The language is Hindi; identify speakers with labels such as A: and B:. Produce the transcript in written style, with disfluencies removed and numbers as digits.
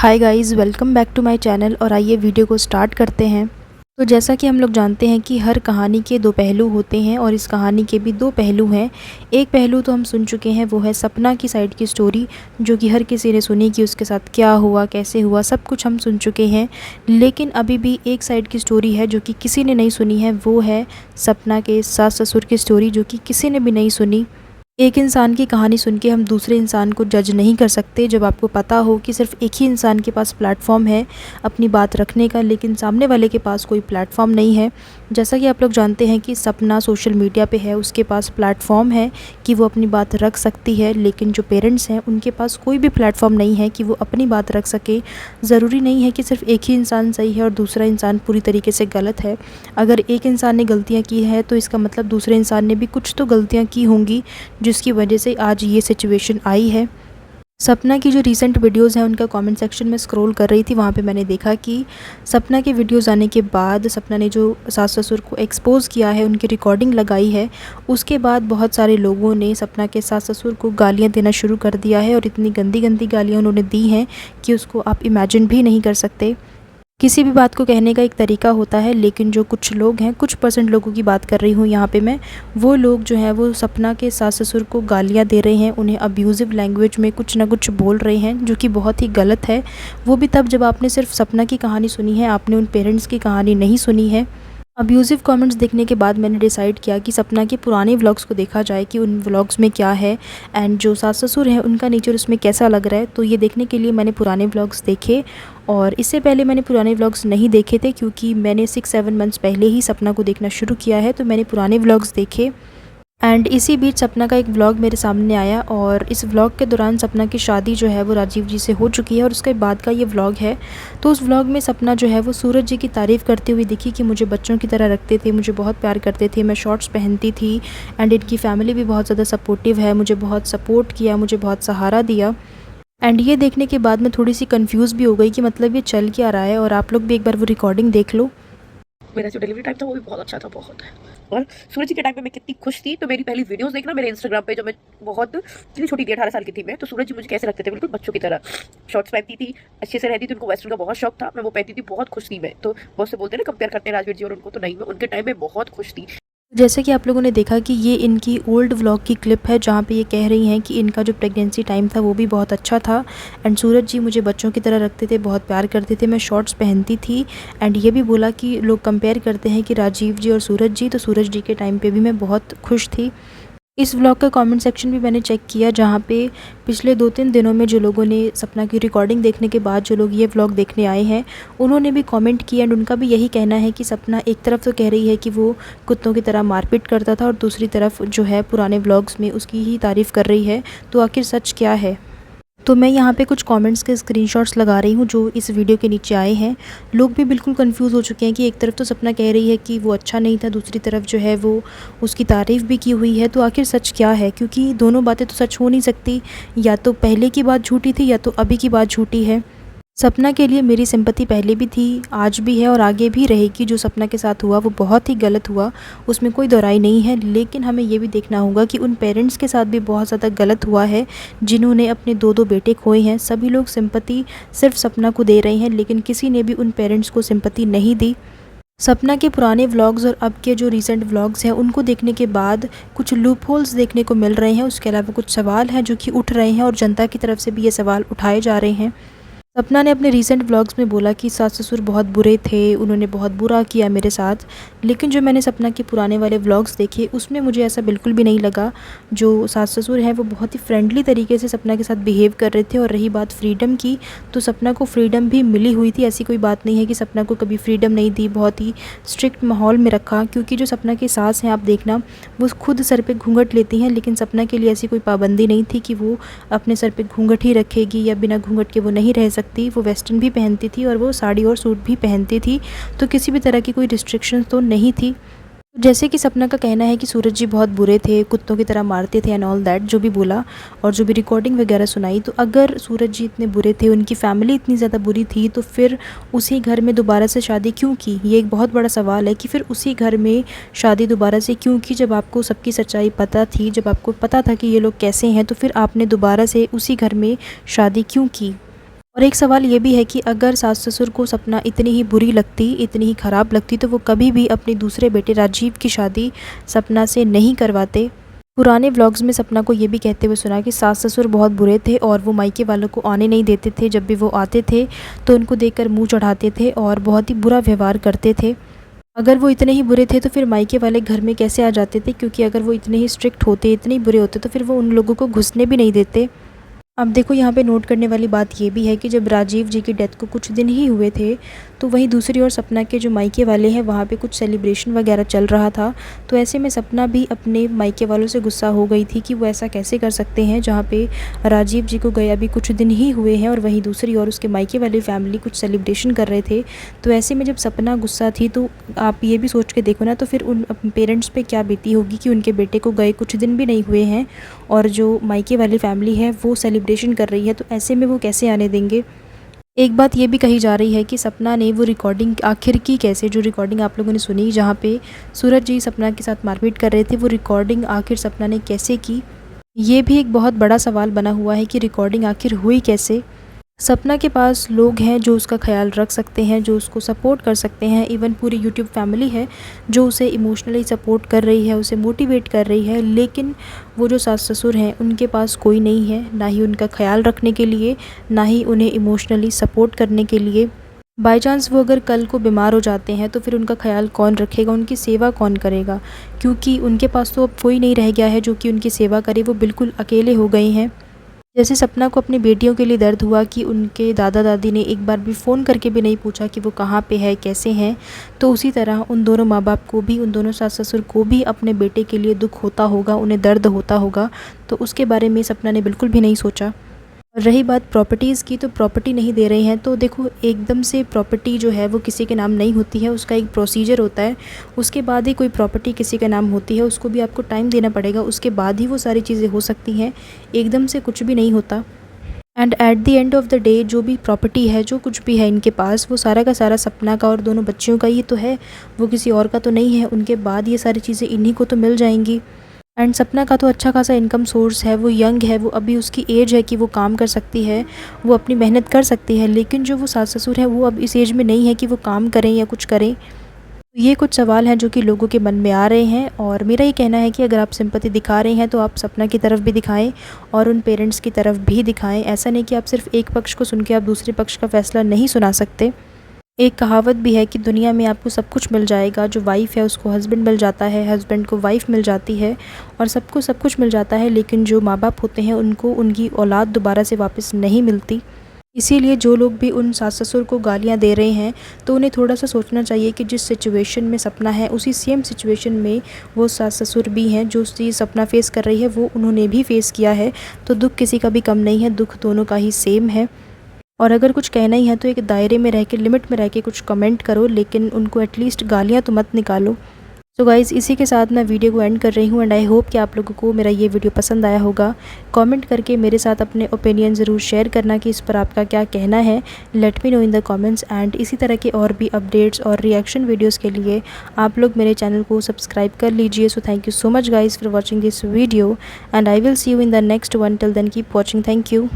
A: Hi guys, welcome back to my channel. और आइए वीडियो को स्टार्ट करते हैं। तो जैसा कि हम लोग जानते हैं कि हर कहानी के दो पहलू होते हैं और इस कहानी के भी दो पहलू हैं। एक पहलू तो हम सुन चुके हैं, वो है सपना की साइड की स्टोरी, जो कि हर किसी ने सुनी कि उसके साथ क्या हुआ, कैसे हुआ, सब कुछ हम सुन चुके हैं। लेकिन अभी भी एक साइड की स्टोरी है जो कि किसी ने नहीं सुनी है, वो है सपना के सास ससुर की स्टोरी, जो कि किसी ने भी नहीं सुनी। एक इंसान की कहानी सुन के हम दूसरे इंसान को जज नहीं कर सकते, जब आपको पता हो कि सिर्फ एक ही इंसान के पास प्लेटफॉर्म है अपनी बात रखने का, लेकिन सामने वाले के पास कोई प्लेटफॉर्म नहीं है। जैसा कि आप लोग जानते हैं कि सपना सोशल मीडिया पे है, उसके पास प्लेटफॉर्म है कि वो अपनी बात रख सकती है, लेकिन जो पेरेंट्स हैं उनके पास कोई भी प्लेटफॉर्म नहीं है कि वो अपनी बात रख सके। ज़रूरी नहीं है कि सिर्फ एक ही इंसान सही है और दूसरा इंसान पूरी तरीके से गलत है। अगर एक इंसान ने गलतियाँ की है तो इसका मतलब दूसरे इंसान ने भी कुछ तो गलतियाँ की होंगी, जिसकी वजह से आज ये सिचुएशन आई है। सपना की जो रीसेंट वीडियोज़ हैं उनका कमेंट सेक्शन में स्क्रॉल कर रही थी, वहाँ पे मैंने देखा कि सपना के वीडियोज़ आने के बाद सपना ने जो सास ससुर को एक्सपोज़ किया है, उनकी रिकॉर्डिंग लगाई है, उसके बाद बहुत सारे लोगों ने सपना के सास ससुर को गालियाँ देना शुरू कर दिया है। और इतनी गंदी गंदी गालियाँ उन्होंने दी हैं कि उसको आप इमेजिन भी नहीं कर सकते। किसी भी बात को कहने का एक तरीका होता है, लेकिन जो कुछ लोग हैं, कुछ परसेंट लोगों की बात कर रही हूँ यहाँ पे मैं, वो लोग जो है वो सपना के सास ससुर को गालियाँ दे रहे हैं, उन्हें अब्यूज़िव लैंग्वेज में कुछ ना कुछ बोल रहे हैं, जो कि बहुत ही गलत है। वो भी तब जब आपने सिर्फ सपना की कहानी सुनी है, आपने उन पेरेंट्स की कहानी नहीं सुनी है। अब्यूज़िव कमेंट्स देखने के बाद मैंने डिसाइड किया कि सपना के पुराने व्लॉग्स को देखा जाए कि उन व्लॉग्स में क्या है एंड जो सास ससुर हैं उनका नेचर उसमें कैसा लग रहा है। तो ये देखने के लिए मैंने पुराने व्लॉग्स देखे, और इससे पहले मैंने पुराने व्लॉग्स नहीं देखे थे, क्योंकि मैंने 6-7 मंथ्स पहले ही सपना को देखना शुरू किया है, तो मैंने पुराने व्लॉग्स देखे। एंड इसी बीच सपना का एक व्लॉग मेरे सामने आया, और इस व्लॉग के दौरान सपना की शादी जो है वो राजीव जी से हो चुकी है, और उसके बाद का ये व्लॉग है। तो उस व्लॉग में सपना जो है वो सूरज जी की तारीफ़ करते हुए दिखी कि मुझे बच्चों की तरह रखते थे, मुझे बहुत प्यार करते थे, मैं शॉर्ट्स पहनती थी, एंड इनकी फैमिली भी बहुत ज़्यादा सपोर्टिव है, मुझे बहुत सपोर्ट किया, मुझे बहुत सहारा दिया। एंड ये देखने के बाद मैं थोड़ी सी कंफ्यूज भी हो गई कि मतलब ये चल क्या रहा है। और आप लोग भी एक बार वो रिकॉर्डिंग देख लो।
B: मेरा जो डिलीवरी टाइम था वो भी बहुत अच्छा था, बहुत। और सूरज जी के टाइम पे मैं कितनी खुश थी, तो मेरी पहली वीडियोस देखना मेरे इंस्टाग्राम पे, जब मैं बहुत इतनी छोटी थी, 18 साल की थी मैं, तो सूरज जी मुझे कैसे रखते थे, बिल्कुल बच्चों की तरह। शॉर्ट्स पहनती थी, अच्छे से रहती थी, उनको वेस्टर्न का बहुत शौक था, मैं वो पहनती थी, बहुत खुश थी मैं। तो बहुत से बोलते हैं ना, कंपेयर करते हैं राजवीर जी और उनको, तो नहीं, मैं उनके टाइम में बहुत खुश थी।
A: जैसे कि आप लोगों ने देखा कि ये इनकी ओल्ड व्लॉग की क्लिप है, जहाँ पे ये कह रही हैं कि इनका जो प्रेगनेंसी टाइम था वो भी बहुत अच्छा था, एंड सूरज जी मुझे बच्चों की तरह रखते थे, बहुत प्यार करते थे, मैं शॉर्ट्स पहनती थी। एंड ये भी बोला कि लोग कंपेयर करते हैं कि राजीव जी और सूरज जी, तो सूरज जी के टाइम पे भी मैं बहुत खुश थी। इस व्लॉग का कमेंट सेक्शन भी मैंने चेक किया, जहाँ पे पिछले 2-3 दिनों में जो लोगों ने सपना की रिकॉर्डिंग देखने के बाद जो लोग ये व्लॉग देखने आए हैं, उन्होंने भी कमेंट किया, एंड उनका भी यही कहना है कि सपना एक तरफ तो कह रही है कि वो कुत्तों की तरह मारपीट करता था, और दूसरी तरफ जो है पुराने व्लॉग्स में उसकी ही तारीफ़ कर रही है। तो आखिर सच क्या है? तो मैं यहाँ पे कुछ कमेंट्स के स्क्रीनशॉट्स लगा रही हूँ जो इस वीडियो के नीचे आए हैं। लोग भी बिल्कुल कंफ्यूज हो चुके हैं कि एक तरफ तो सपना कह रही है कि वो अच्छा नहीं था, दूसरी तरफ जो है वो उसकी तारीफ़ भी की हुई है। तो आखिर सच क्या है? क्योंकि दोनों बातें तो सच हो नहीं सकती, या तो पहले की बात झूठी थी या तो अभी की बात झूठी है। सपना के लिए मेरी सिंपैथी पहले भी थी, आज भी है और आगे भी रहेगी। जो सपना के साथ हुआ वो बहुत ही गलत हुआ, उसमें कोई दोहराई नहीं है। लेकिन हमें ये भी देखना होगा कि उन पेरेंट्स के साथ भी बहुत ज़्यादा गलत हुआ है, जिन्होंने अपने 2-2 बेटे खोए हैं। सभी लोग सिंपैथी सिर्फ सपना को दे रहे हैं, लेकिन किसी ने भी उन पेरेंट्स को सिंपैथी नहीं दी। सपना के पुराने व्लॉग्स और अब के जो रीसेंट व्लॉग्स हैं उनको देखने के बाद कुछ लूप होल्स देखने को मिल रहे हैं। उसके अलावा कुछ सवाल हैं जो कि उठ रहे हैं, और जनता की तरफ से भी ये सवाल उठाए जा रहे हैं। सपना ने अपने रीसेंट व्लॉग्स में बोला कि सास ससुर बहुत बुरे थे, उन्होंने बहुत बुरा किया मेरे साथ। लेकिन जो मैंने सपना के पुराने वाले व्लॉग्स देखे, उसमें मुझे ऐसा बिल्कुल भी नहीं लगा। जो सास ससुर हैं वो बहुत ही फ्रेंडली तरीके से सपना के साथ बिहेव कर रहे थे। और रही बात फ्रीडम की, तो सपना को फ्रीडम भी मिली हुई थी। ऐसी कोई बात नहीं है कि सपना को कभी फ्रीडम नहीं दी, बहुत ही स्ट्रिक्ट माहौल में रखा। क्योंकि जो सपना की सास हैं, आप देखना, वो खुद सर पे घूंघट लेती हैं, लेकिन सपना के लिए ऐसी कोई पाबंदी नहीं थी कि वो अपने सर पे घूंघट ही रखेगी या बिना घूंघट के वो नहीं रह सकती। वो वेस्टर्न भी पहनती थी और वो साड़ी और सूट भी पहनती थी, तो किसी भी तरह की कोई रिस्ट्रिक्शंस तो नहीं थी। जैसे कि सपना का कहना है कि सूरज जी बहुत बुरे थे, कुत्तों की तरह मारते थे एंड ऑल दैट, जो भी बोला और जो भी रिकॉर्डिंग वगैरह सुनाई, तो अगर सूरज जी इतने बुरे थे, उनकी फैमिली इतनी ज़्यादा बुरी थी, तो फिर उसी घर में दोबारा से शादी क्यों की? ये एक बहुत बड़ा सवाल है कि फिर उसी घर में शादी दोबारा से क्यों की? जब आपको सबकी सच्चाई पता थी, जब आपको पता था कि ये लोग कैसे हैं, तो फिर आपने दोबारा से उसी घर में शादी क्यों की? और एक सवाल ये भी है कि अगर सास-ससुर को सपना इतनी ही बुरी लगती, इतनी ही ख़राब लगती तो वो कभी भी अपने दूसरे बेटे राजीव की शादी सपना से नहीं करवाते। पुराने व्लॉग्स में सपना को ये भी कहते हुए सुना कि सास-ससुर बहुत बुरे थे और वो मायके वालों को आने नहीं देते थे। जब भी वो आते थे तो उनको देखकर मुँह चढ़ाते थे और बहुत ही बुरा व्यवहार करते थे। अगर वो इतने ही बुरे थे तो फिर मायके वाले घर में कैसे आ जाते थे, क्योंकि अगर वो इतने ही स्ट्रिक्ट होते, इतने ही बुरे होते तो फिर वो उन लोगों को घुसने भी नहीं देते। अब देखो यहाँ पे नोट करने वाली बात ये भी है कि जब राजीव जी की डेथ को कुछ दिन ही हुए थे तो वहीं दूसरी ओर सपना के जो मायके वाले हैं वहाँ पे कुछ सेलिब्रेशन वगैरह चल रहा था। तो ऐसे में सपना भी अपने मायके वालों से गुस्सा हो गई थी कि वो ऐसा कैसे कर सकते हैं जहाँ पे राजीव जी को गए अभी कुछ दिन ही हुए हैं और वहीं दूसरी ओर उसके मायके वाली फैमिली कुछ सेलिब्रेशन कर रहे थे। तो ऐसे में जब सपना गुस्सा थी तो आप ये भी सोच के देखो ना, तो फिर उन पेरेंट्स पे क्या बीती होगी कि उनके बेटे को गए कुछ दिन भी नहीं हुए हैं और जो मायके वाली फैमिली है वो सेलिब्रेशन कर रही है, तो ऐसे में वो कैसे आने देंगे। एक बात ये भी कही जा रही है कि सपना ने वो रिकॉर्डिंग आखिर की कैसे, जो रिकॉर्डिंग आप लोगों ने सुनी जहाँ पे सूरज जी सपना के साथ मारपीट कर रहे थे, वो रिकॉर्डिंग आखिर सपना ने कैसे की। ये भी एक बहुत बड़ा सवाल बना हुआ है कि रिकॉर्डिंग आखिर हुई कैसे। सपना के पास लोग हैं जो उसका ख्याल रख सकते हैं, जो उसको सपोर्ट कर सकते हैं। इवन पूरी यूट्यूब फैमिली है जो उसे इमोशनली सपोर्ट कर रही है, उसे मोटिवेट कर रही है। लेकिन वो जो सास ससुर हैं उनके पास कोई नहीं है, ना ही उनका ख्याल रखने के लिए, ना ही उन्हें इमोशनली सपोर्ट करने के लिए। बाय चांस वो अगर कल को बीमार हो जाते हैं तो फिर उनका ख्याल कौन रखेगा, उनकी सेवा कौन करेगा, क्योंकि उनके पास तो अब कोई नहीं रह गया है जो कि उनकी सेवा करे। वो बिल्कुल अकेले हो गए हैं। जैसे सपना को अपनी बेटियों के लिए दर्द हुआ कि उनके दादा दादी ने एक बार भी फ़ोन करके भी नहीं पूछा कि वो कहाँ पे है, कैसे हैं, तो उसी तरह उन दोनों माँ बाप को भी, उन दोनों सास ससुर को भी अपने बेटे के लिए दुख होता होगा, उन्हें दर्द होता होगा। तो उसके बारे में सपना ने बिल्कुल भी नहीं सोचा। और रही बात प्रॉपर्टीज़ की, तो प्रॉपर्टी नहीं दे रहे हैं तो देखो एकदम से प्रॉपर्टी जो है वो किसी के नाम नहीं होती है, उसका एक प्रोसीजर होता है। उसके बाद ही कोई प्रॉपर्टी किसी के नाम होती है, उसको भी आपको टाइम देना पड़ेगा, उसके बाद ही वो सारी चीज़ें हो सकती हैं। एकदम से कुछ भी नहीं होता। And at the end of the day जो भी प्रॉपर्टी है, जो कुछ भी है इनके पास, वो सारा का सारा सपना का और दोनों बच्चियों का ही तो है, वो किसी और का तो नहीं है। उनके बाद ये सारी चीज़ें इन्हीं को तो मिल जाएंगी। एंड सपना का तो अच्छा खासा इनकम सोर्स है, वो यंग है, वो अभी उसकी एज है कि वो काम कर सकती है, वो अपनी मेहनत कर सकती है। लेकिन जो वो सास ससुर है वो अब इस एज में नहीं है कि वो काम करें या कुछ करें। तो ये कुछ सवाल हैं जो कि लोगों के मन में आ रहे हैं। और मेरा ये कहना है कि अगर आप सिंपैथी दिखा रहे हैं तो आप सपना की तरफ भी दिखाएं और उन पेरेंट्स की तरफ भी दिखाएं। ऐसा नहीं कि आप सिर्फ एक पक्ष को सुन के आप दूसरे पक्ष का फ़ैसला नहीं सुना सकते। एक कहावत भी है कि दुनिया में आपको सब कुछ मिल जाएगा, जो वाइफ़ है उसको हस्बैंड मिल जाता है, हस्बैंड को वाइफ़ मिल जाती है, और सबको सब कुछ मिल जाता है। लेकिन जो माँ बाप होते हैं उनको उनकी औलाद दोबारा से वापस नहीं मिलती। इसीलिए जो लोग भी उन सास ससुर को गालियाँ दे रहे हैं तो उन्हें थोड़ा सा सोचना चाहिए कि जिस सिचुएशन में सपना है उसी सेम सिचुएशन में वो सास ससुर भी हैं। जो चीज़ सपना फेस कर रही है वो उन्होंने भी फेस किया है। तो दुख किसी का भी कम नहीं है, दुख दोनों का ही सेम है। और अगर कुछ कहना ही है तो एक दायरे में रह के, लिमिट में रह के कुछ कमेंट करो, लेकिन उनको एटलीस्ट गालियाँ तो मत निकालो। सो गाइज़, इसी के साथ मैं वीडियो को एंड कर रही हूँ। एंड आई होप कि आप लोगों को मेरा ये वीडियो पसंद आया होगा। कमेंट करके मेरे साथ अपने ओपिनियन ज़रूर शेयर करना कि इस पर आपका क्या कहना है। Let me know in the comments. And इसी तरह के और भी अपडेट्स और रिएक्शन वीडियोज़ के लिए आप लोग मेरे चैनल को सब्सक्राइब कर लीजिए। So thank you so much guys for watching this video and I will see you in the next one. Till then keep watching. Thank you.